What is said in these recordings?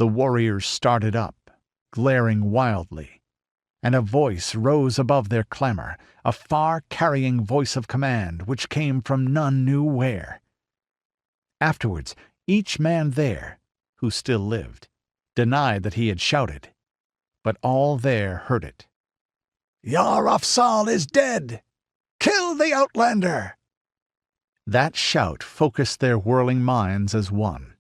The warriors started up, glaring wildly, and a voice rose above their clamor, a far-carrying voice of command which came from none knew where. Afterwards, each man there, who still lived, denied that he had shouted, but all there heard it. "Yar-Afzal is dead! Kill the outlander!" That shout focused their whirling minds as one.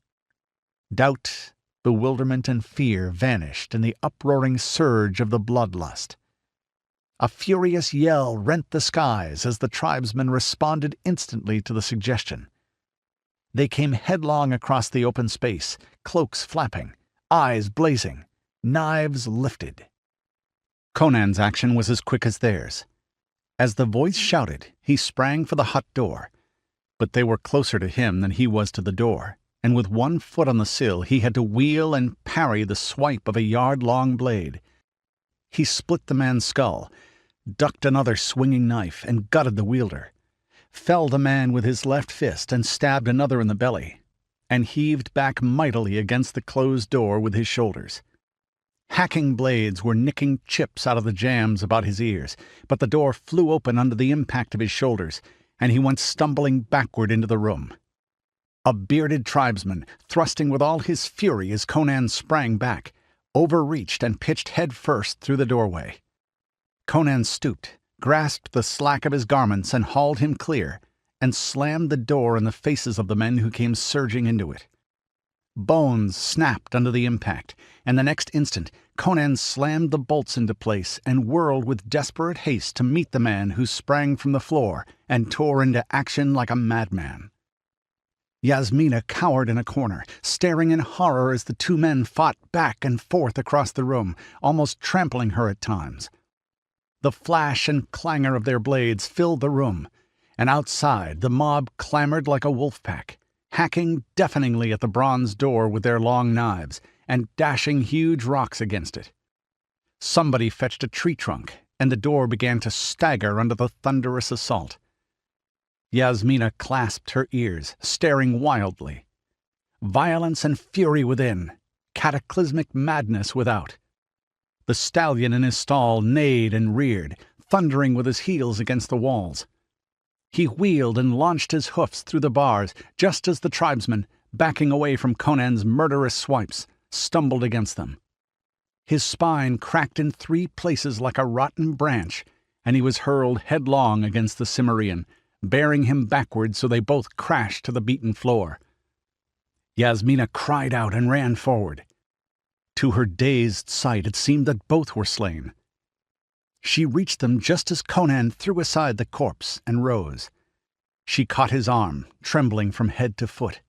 Doubt, bewilderment, and fear vanished in the uproaring surge of the bloodlust. A furious yell rent the skies as the tribesmen responded instantly to the suggestion. They came headlong across the open space, cloaks flapping, eyes blazing, knives lifted. Conan's action was as quick as theirs. As the voice shouted, he sprang for the hut door, but they were closer to him than he was to the door, and with one foot on the sill he had to wheel and parry the swipe of a yard-long blade. He split the man's skull, ducked another swinging knife, and gutted the wielder, felled a man with his left fist and stabbed another in the belly, and heaved back mightily against the closed door with his shoulders. Hacking blades were nicking chips out of the jambs about his ears, but the door flew open under the impact of his shoulders, and he went stumbling backward into the room. A bearded tribesman, thrusting with all his fury as Conan sprang back, overreached and pitched head first through the doorway. Conan stooped, grasped the slack of his garments and hauled him clear, and slammed the door in the faces of the men who came surging into it. Bones snapped under the impact, and the next instant Conan slammed the bolts into place and whirled with desperate haste to meet the man who sprang from the floor and tore into action like a madman. Yasmina cowered in a corner, staring in horror as the two men fought back and forth across the room, almost trampling her at times. The flash and clangor of their blades filled the room, and outside the mob clamored like a wolf pack, hacking deafeningly at the bronze door with their long knives and dashing huge rocks against it. Somebody fetched a tree trunk, and the door began to stagger under the thunderous assault. Yasmina clasped her ears, staring wildly. Violence and fury within, cataclysmic madness without. The stallion in his stall neighed and reared, thundering with his heels against the walls. He wheeled and launched his hoofs through the bars just as the tribesmen, backing away from Conan's murderous swipes, stumbled against them. His spine cracked in 3 places like a rotten branch, and he was hurled headlong against the Cimmerian, bearing him backward so they both crashed to the beaten floor. Yasmina cried out and ran forward. To her dazed sight it seemed that both were slain. She reached them just as Conan threw aside the corpse and rose. She caught his arm, trembling from head to foot.